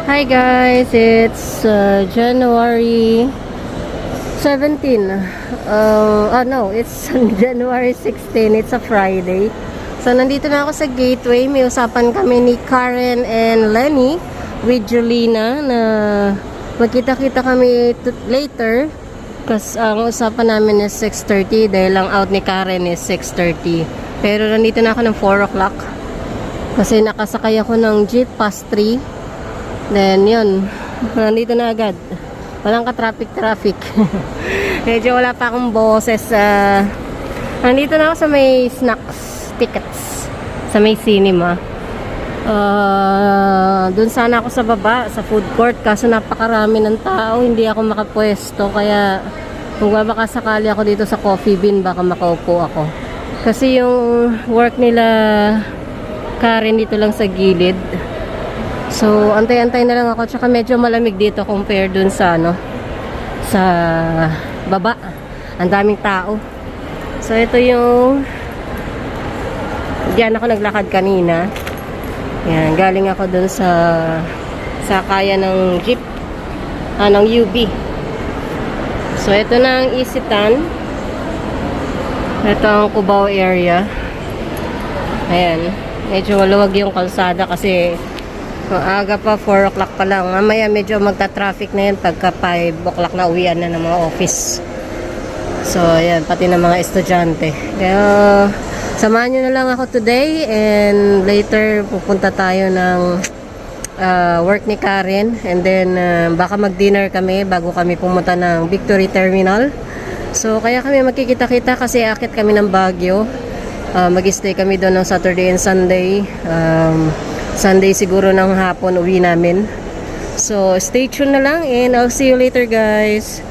Hi guys, it's January 17. No, it's January 16. It's a Friday. So nandito na ako sa Gateway. May usapan kami ni Karen and Lenny with Julina na magkita-kita kami later. Kasi ang usapan namin is 6:30 dahil ang out ni Karen is 6:30. Pero nandito na ako ng 4 o'clock. Kasi nakasakay ako ng jeep past 3. Then, yun. Nandito na agad. Walang ka-traffic. Medyo wala pa akong boses. Nandito na ako sa may snacks tickets. Sa may cinema. Doon sana ako sa baba, sa food court. Kaso napakarami ng tao. Hindi ako makapwesto. Kaya, kung baka sakali ako dito sa coffee bean, baka makaupo ako. Kasi yung work nila Karen dito lang sa gilid. So, antay-antay na lang ako. Tsaka medyo malamig dito compare dun sa, sa baba. Ang daming tao. So, ito yung diyan ako naglakad kanina. Yan, galing ako dun sa kaya ng jeep. Ng UB. So, ito na ang Isitan. Ito ang Cubao area. Ayan. Medyo maluwag yung kalsada kasi aga pa, 4 o'clock pa lang. Mamaya medyo magta-traffic na yan pagka 5 o'clock na uwian na ng mga office. So, ayan, pati ng mga estudyante. Kaya, samahan nyo na lang ako today and later pupunta tayo ng work ni Karen and then baka mag-dinner kami bago kami pumunta ng Victory Terminal. So, kaya kami magkikita-kita kasi akit kami ng Baguio. Mag-stay kami doon ng Saturday and Sunday. Sunday siguro ng hapon uwi namin. So, stay tuned na lang and I'll see you later guys.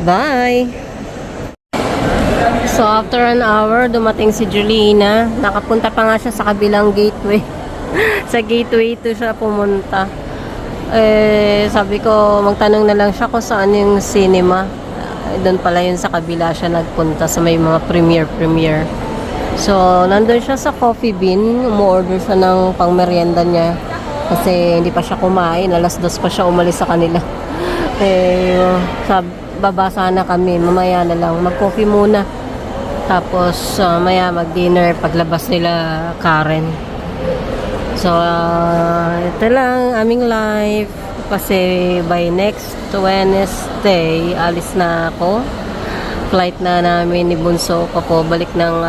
Bye! So, after an hour, dumating si Julina. Nakapunta pa nga siya sa kabilang gateway. Sa gateway to siya pumunta. Sabi ko, magtanong na lang siya kung saan yung cinema. Doon pala yun sa kabila siya nagpunta sa may mga premiere. So, nandun siya sa coffee bean. Umu-order siya ng pangmerienda niya. Kasi hindi pa siya kumain. Alas 2 pa siya umalis sa kanila. Baba sana kami. Mamaya na lang. Mag-coffee muna. Tapos, maya mag-dinner paglabas nila Karen. So, ito lang aming live. Kasi by next Wednesday, alis na ako. Flight na namin ni Bunso balik ng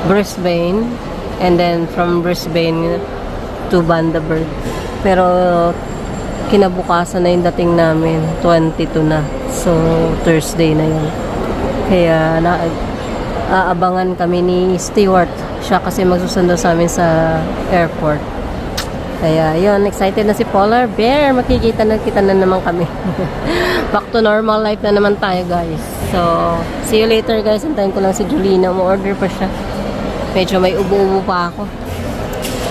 Brisbane and then from Brisbane to Bundaberg. Pero kinabukasan na yung dating namin, 22 na. So Thursday na yun. Kaya aabangan kami ni Stewart. Siya kasi magsusundo sa amin sa airport. Kaya yun, excited na si Polar Bear. Makikita na kita na naman kami. Back to normal life na naman tayo guys. So, see you later guys. Antayin ko lang si Julina. Mo-order pa siya. Medyo may ubo-ubo pa ako.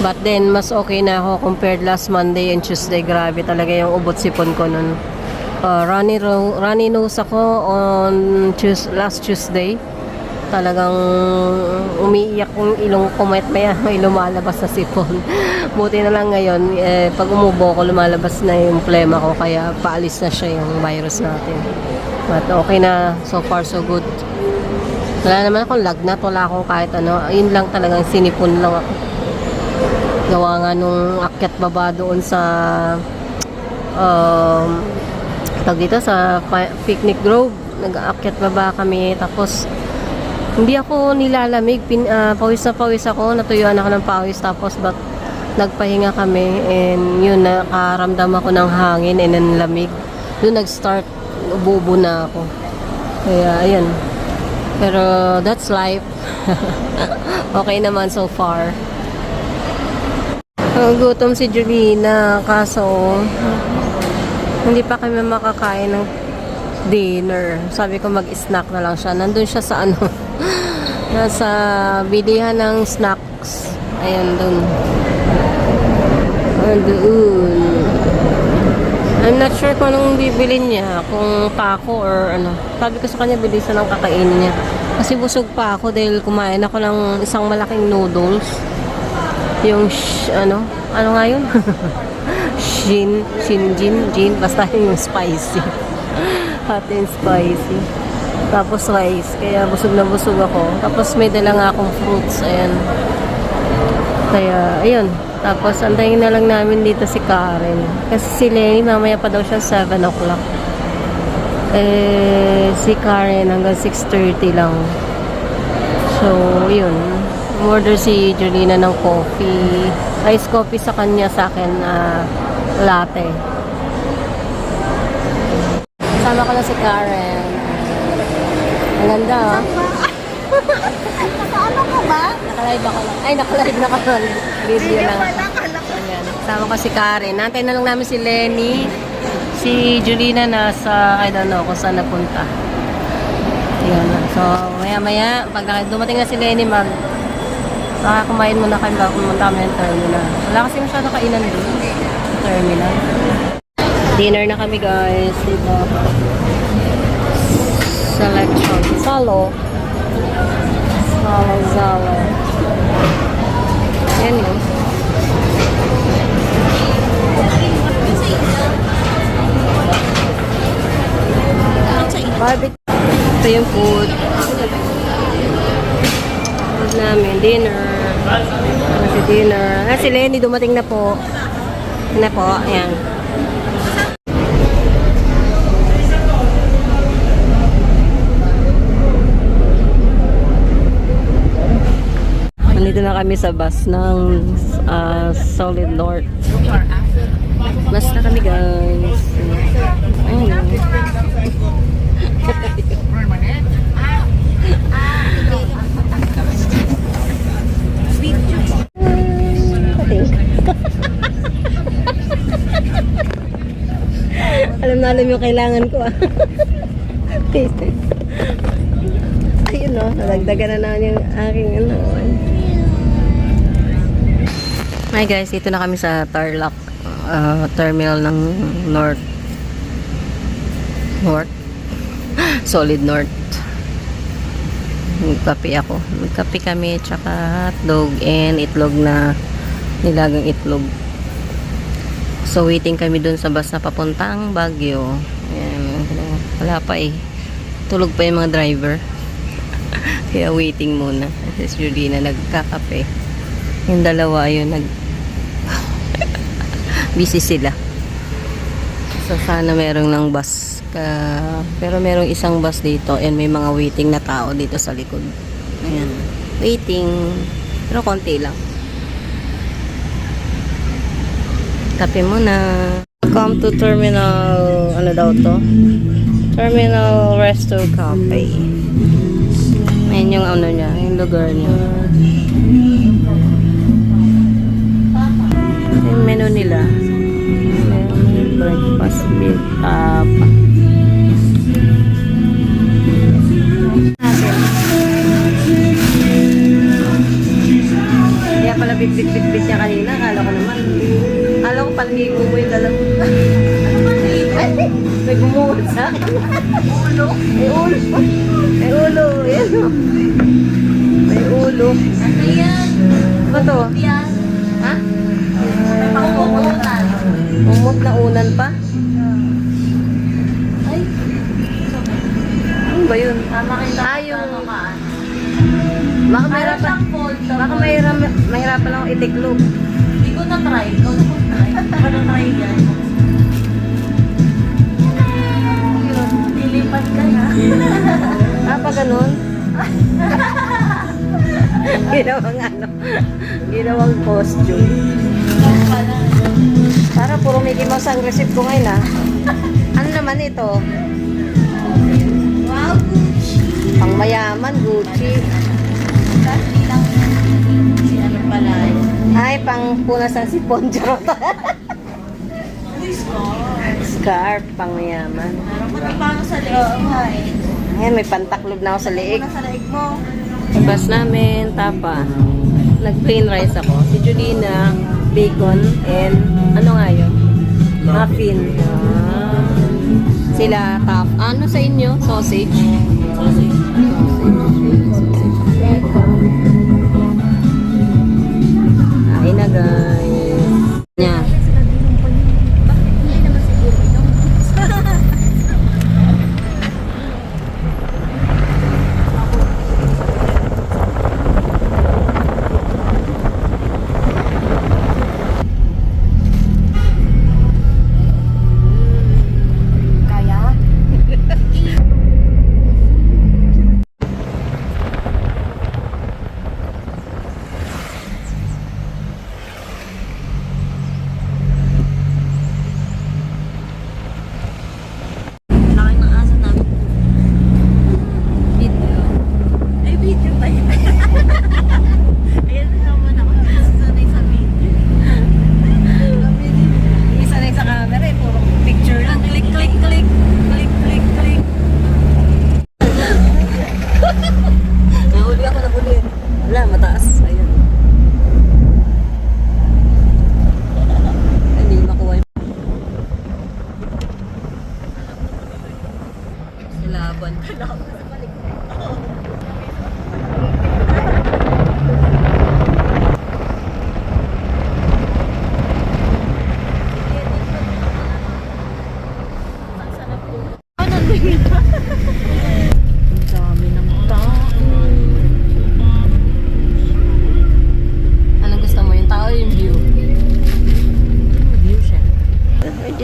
But then, mas okay na ako compared last Monday and Tuesday. Grabe talaga yung ubot sipon ko nun. Runny nose ako on last Tuesday. Talagang umiiyak yung ilong ko, maya may lumalabas na sipon. Buti na lang ngayon, pag umubo ko, lumalabas na yung plema ko, kaya paalis na siya yung virus natin. But okay na, so far so good. Wala naman akong lagnat, wala akong kahit ano. Yun lang talagang sinipon lang ako. Gawa nga nung akyat baba doon sa dito sa Picnic Grove. Nag-aakyat baba kami, tapos hindi ako nilalamig, pawis na pawis ako, natuyuan ako ng pawis, tapos nagpahinga kami and yun, nakaramdam ako ng hangin and ng lamig. Doon nag-start, ubo-ubo na ako. Kaya ayun. Pero that's life. Okay naman so far. Gutom si Julina, kaso hindi pa kami makakain ng dinner. Sabi ko mag-snack na lang siya. Nandun siya sa nasa bilihan ng snacks. Ayan dun. Doon. I'm not sure kung anong bibilin niya. Kung taco or ano. Sabi ko sa kanya bilisan ng kakainin niya. Kasi busog pa ako dahil kumain ako ng isang malaking noodles. Yung ano nga yun? Gin, basta yung spicy. Hot and spicy. Tapos rice, kaya busog na busog ako. Tapos may dala nga akong fruits, ayan. Kaya, ayun. Tapos, antayin na lang namin dito si Karen. Kasi si Lenny, mamaya pa daw siya 7 o'clock. Si Karen hanggang 6:30 lang. So, yun. Order si Jolina ng coffee. Ice coffee sa kanya, sa akin, latte. Sama ko na si Karen. Ang ganda, oh. Nakaano ka ba? Nakalive ako lang. Ay, nakalive na ka nun. Video lang. Ayan. Sama ko si Karen. Nantay na lang namin si Lenny. Si Julina nasa, I don't know kung saan napunta. Ayan. So, maya-maya, pag dumating na si Lenny, kumain muna kami bago pumunta kami ng terminal. Wala kasi masyado kainan doon. Terminal. Dinner na kami, guys. Dito. Selection. Zalo. Yan yun. Barbecue. Ito yung food. Food namin. Dinner. Kasi dinner. Si Lenny dumating na po. Ayan. Nandito na kami sa bus ng Solid North. Bus na kami, guys. Ayun. Alam yung kailangan ko, ah. Ayun, no. Nalagdagan na naman yung aking ano. Hi guys, dito na kami sa Tarlac terminal ng North Solid North. Magkape ako. Magkape kami, tsaka hotdog and itlog na nilagang itlog. So waiting kami dun sa bus na papuntang Baguio. Ayan, wala pa eh. Tulog pa yung mga driver. Kaya waiting muna. Si Julie na nagkakape. Yung dalawa ayun busy sila. So sana merong ng bus. Pero merong isang bus dito and may mga waiting na tao dito sa likod. Ayan. Waiting. Pero konti lang. Kape muna. Come to terminal, ano daw to? Terminal Resto Cafe. Ayan yung ano niya, yung lugar niya. Yung menu nila. May breakfast with kaya pala bit-bit niya kanina. Akala ko panligo mo yung dalang. May gumuhod sa akin. Ulo. May ulo. Ayan, o. May ulo. Ano yan? Ano to? Yan. Ha? Pangumutan. Umot na unan pa? Ay. Ano ba yun? Makita yung... ka. Baka mahirapan lang akong itiklog. Hindi ko na-try. Ikaw na try. Baka na-try yan. Lilipat ka na. Pa ganun? Ginawang costume. Para puro Mickey Mouse ang receipt ko ngayon, ah. Ano naman ito? Wow, Gucci. Pang mayaman, Gucci. Kasi lang si ano pala. Ay, pang punas ng sipon. Charot. Scarf, pang mayaman. Meron ka na paano sa leeg. Ayan, may pantaklob na ako sa leeg. Sa leeg mo. Bus namin, tapa. Nag-plain rice ako. Si Julina, bacon, and ano nga yun? Muffin. Sila, tap. Ano sa inyo? Sausage? Sausage. Ay na guys. Nya.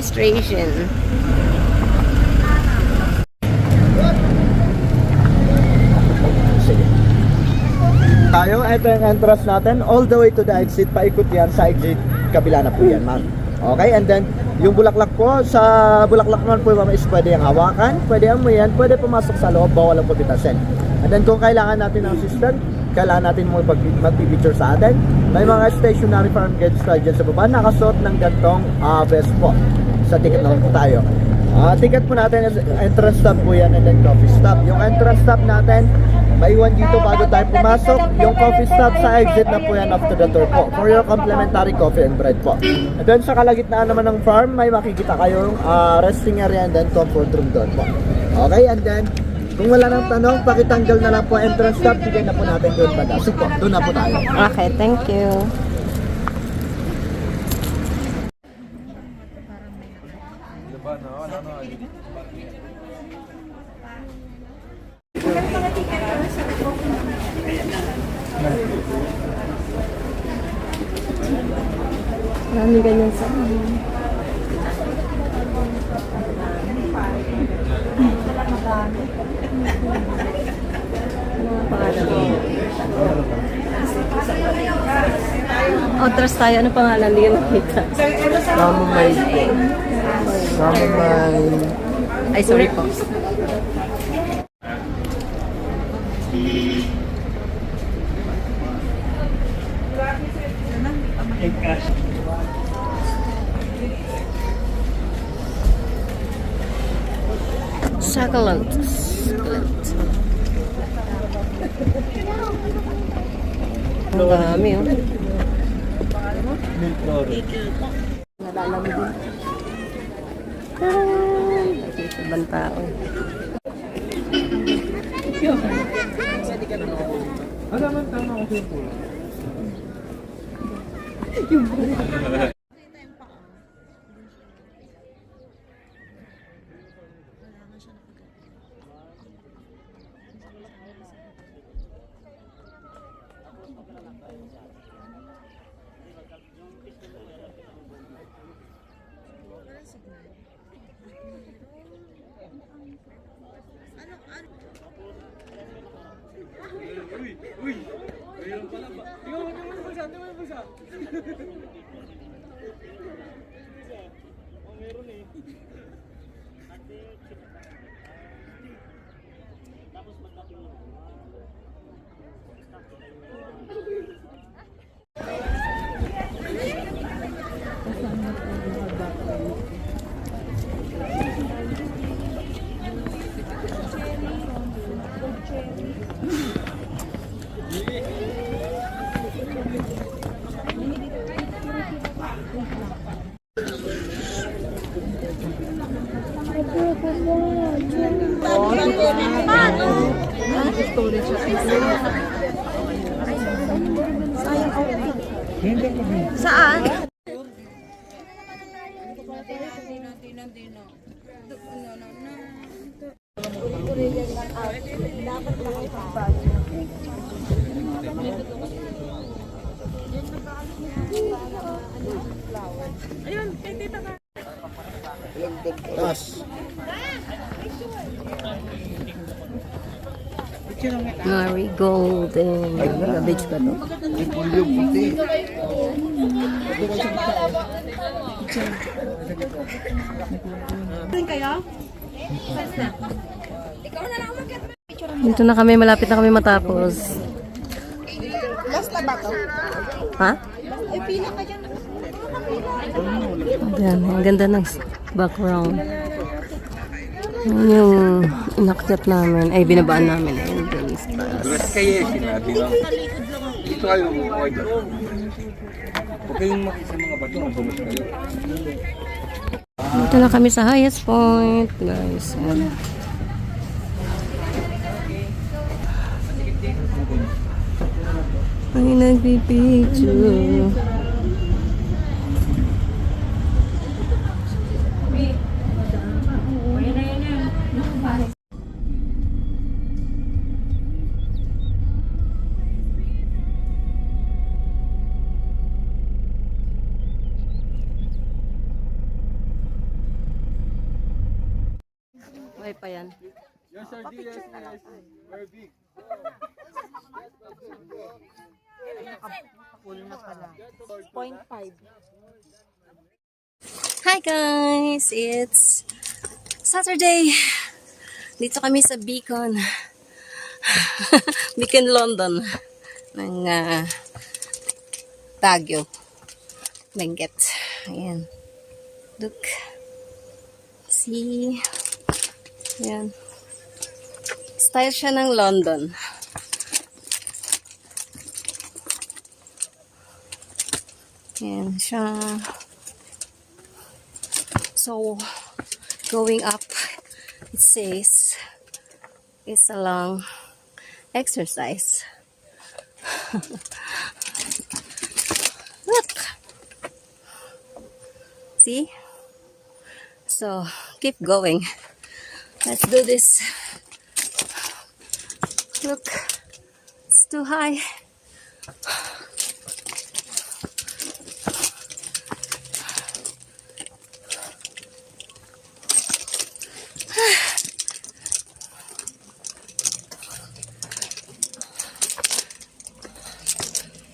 registration. Sige. Tayo, ito yung entrance natin. All the way to the exit. Paikot yan sa exit. Kabila na po yan, ma'am. Okay, and then, yung bulaklak po, sa bulaklak naman po, ma'am, is pwede yung hawakan, pwede yung yan, pwede pumasok sa loob, bawal ang pagpitasin. And then, kung kailangan natin ng assistant, kailangan natin mo mag-picture sa atin. May mga stationary farm gates tayo dyan sa baba. Nakasuot ng gantong vest po. Sa ticket naman po tayo. Ticket po natin is entrance stop po yan and then coffee stop. Yung entrance stop natin, maiwan dito bago tayo pumasok. Yung coffee stop sa exit na po yan after the tour po. For your complimentary coffee and bread po. And then sa kalagitnaan naman ng farm, may makikita kayong resting area and then comfort room doon po. Okay, and then kung wala nang tanong, pakitanggal na lang po entrance stop. Bigyan na po natin doon pa. So po, doon na po tayo. Okay, thank you. Marami ganyan sa Otras tayo. Ano pangalan? Hindi ko nakita. Chamomile po. Chamomile. Ay, sorry po. Succulent. Ang dami, oh. Nalalamig. Ibang tao. Saan? Tas. Marigold and beach ba to? Dito na kami, malapit na kami matapos. Last na ba to? Ha? Ay, pila ka dyan. Ayan, ang ganda ng background. Yun yung inakyat namin, ay binabaan namin. Ayun, guys. Dulas kayo, sinabi lang. Dito kayo, okay ba? Huwag kayong makisa mga bato, dulas kayo. Dito na kami sa highest point, guys. Ayan. Ay, nagpipicture. pa yan. Yes, sir. Yes, yes. Very big. Hi guys! It's Saturday. Dito kami sa Beacon. Beacon, London. Ng Baguio. Benguet. Ayan. Look. See? Ayan. Style siya ng London. Ayan siya. So, going up, it says, it's a long exercise. Look! See? So, keep going. Let's do this. Look, it's too high.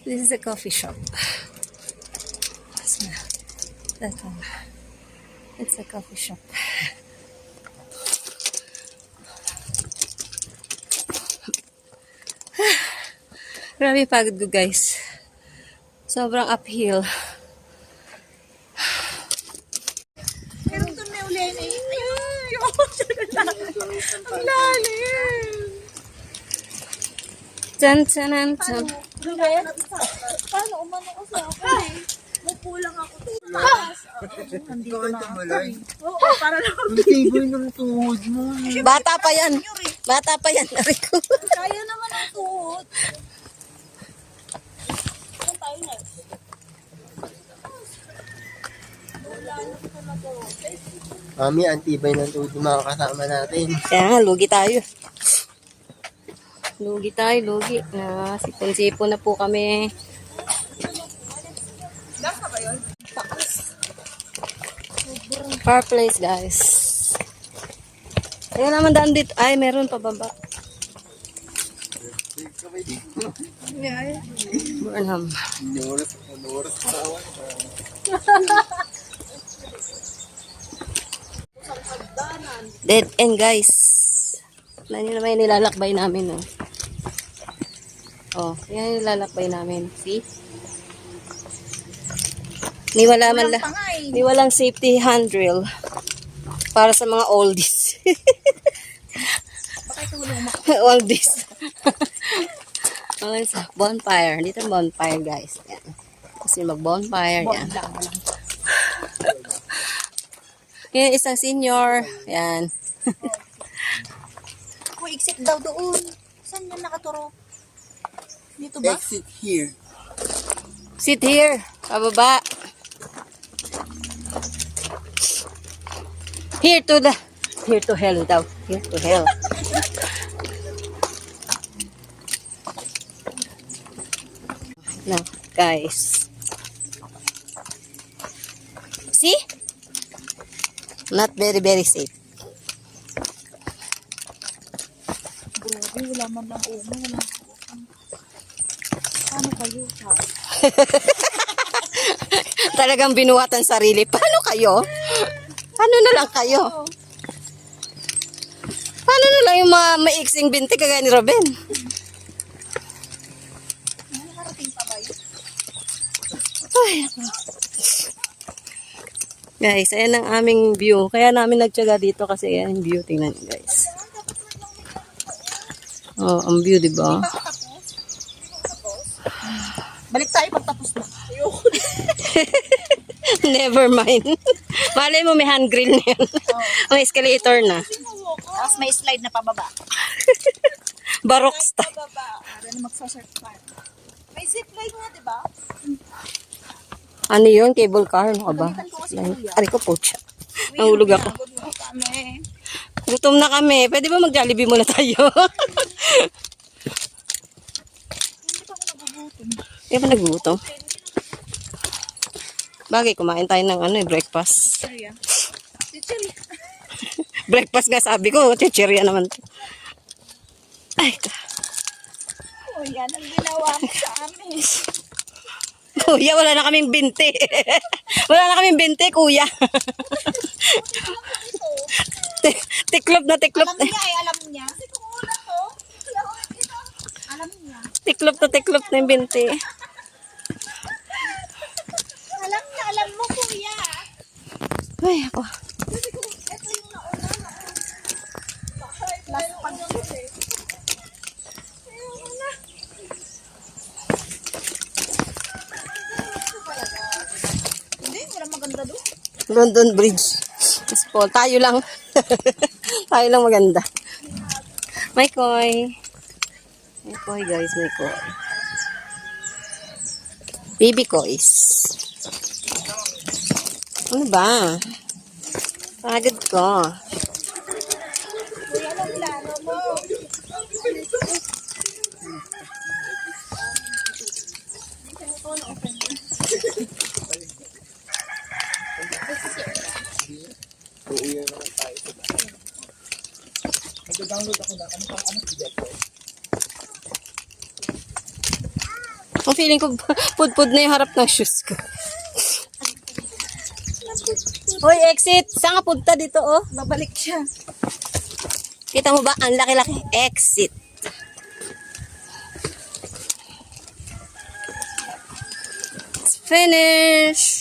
This is a coffee shop. That one. It's a coffee shop. Grabe pagod ko guys. Sobrang uphill. Pero doon may uli na yun. Ang lalim. Tan tan tan. Paano? Umano kasi ako eh. Mupulang ako. Nandito na ako. Oo, para lang ako. Tiboy ng tuhod mo. Bata pa yan. Bata pa yan. Rico. Kaya naman ang tuhod. Saan tayo na? Mami, antibay ng tuhod ng mga kasama natin. Kaya nga, lugi tayo. Lugi tayo, lugi. Sipon-sipon na po kami. Far place, guys. Ayun naman daan dito. Ay, meron pa baba. Burnham. Dead end, guys. Yan yung naman yung nilalakbay namin, oh. Oh, yan yung nilalakbay namin. See? Ni wala man lang. Ni walang safety handrail para sa mga oldies. Oldies. Okay, so, bonfire. Dito bonfire, guys. Yan. Kasi mag-bonfire. Yan. Yan, isang senior. Yan. Ako, exit daw doon. Saan yan nakaturo? Dito ba? Exit here. Sit here. Pababa. Here to hell daw. Here to hell. Now, guys. See? Not very, very safe. Grabe, wala man lang umo. Paano kayo? Talagang binuwatan sarili. Paano kayo? Paano na lang kayo? Paano na lang yung mga maiksing binti kagaya ni Robin? Nakarating pa ba yun? Ay, ako. Guys, ayan ang aming view. Kaya namin nagtyaga dito kasi ayan yung view. Tingnan niyo, guys. Oh, ang view, di ba? Balik tayo pagtapos na. Never mind. Malay mo may handrail na yan. May escalator na. Tapos may slide na pababa. Barok style. Pababa. Para na magsasurf pa. May zipline nga, di ba? Ano yun? Cable car? Ano ka ba? Ari ko po siya. Nahulog ako. Good mo kami. Gutom na kami. Pwede ba mag-Jollibee muna tayo? Hindi pa nagugutom. Bagay, kumain tayo ng breakfast. Breakfast nga sabi ko, chichirya naman to. Ay, O yan ang ginawa mo sa amin. kuya, wala na kaming binti. Wala na kaming binti, kuya. Tiklop na tiklop. Alam niya eh, alam niya. Kasi kung una to, alam niya. Tiklop na yung binti. Alam mo kuya. Ay, ako. Kasi kung ito yung nauna, last pag Hindi, wala maganda doon. London Bridge. Yes po, tayo lang. Tayo lang maganda. May koi. May koi guys, may koi. Baby kois. Ano ba? Pagod ko. Kuya, anong plano mo? Ang feeling ko, pud-pud na yung harap ng shoes ko. Hoy, exit! Saan ka punta dito, oh? Babalik siya. Kita mo ba? Ang laki-laki. Exit. It's finished.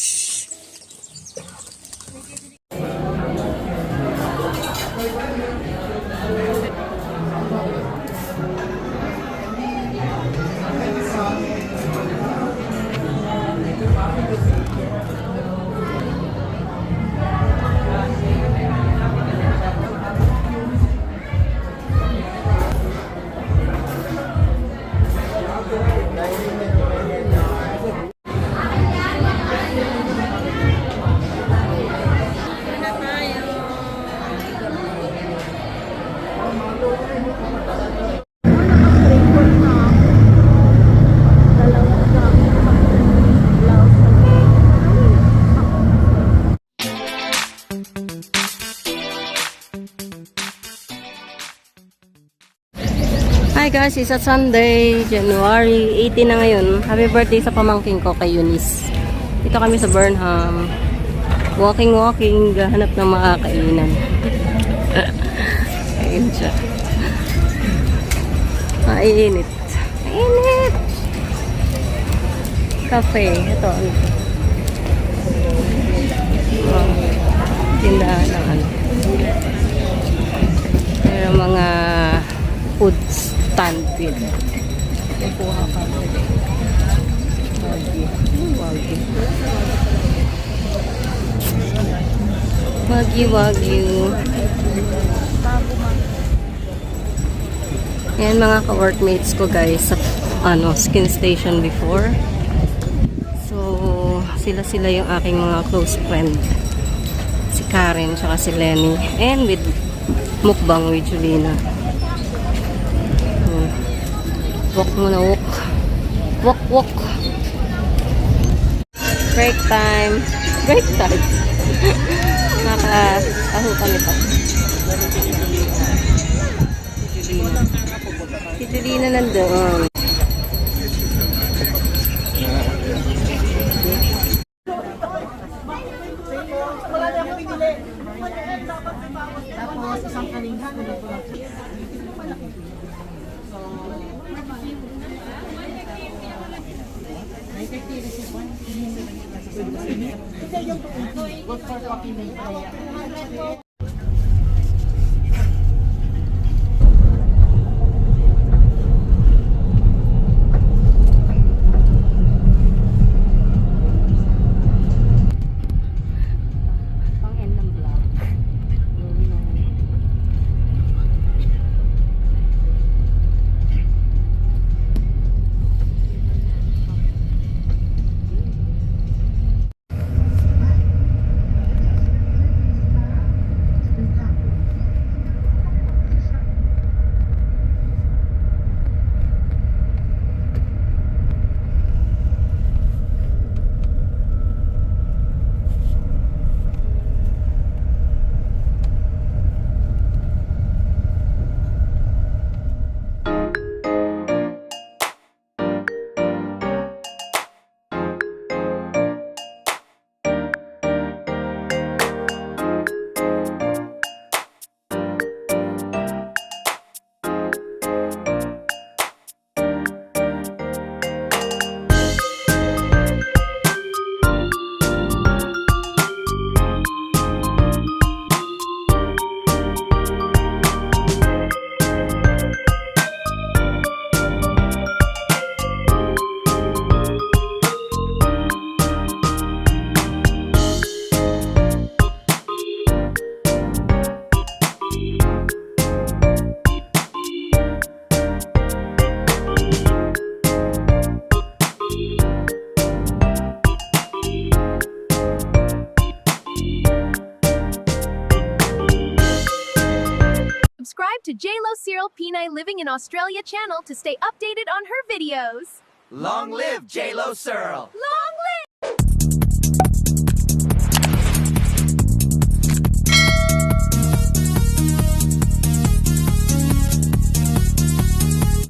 Hi guys, it's a Sunday, January 18 na ngayon. Happy birthday sa pamangking ko kay Eunice. Dito kami sa Burnham. Walking, gahanap ng mga kainan. Ayun siya. Mainit. Mainit! Cafe. Ito. Tindahan ng ano. Pero mga food stand din. Kukuha ka mo. Wagyu. Yan mga ka-workmates ko guys sa skin station before. So, sila yung aking mga close friend. Si Karen, tsaka si Lenny. And with mukbang with Julina. Walk muna, walk. Walk. Break time. Naka-aho kami pa. Si Julina nandoon. Tapos isang kaninhan. Pang-end ng vlog. to JLo Cyril Pinay Living in Australia channel to stay updated on her videos. Long live JLo Searle! Long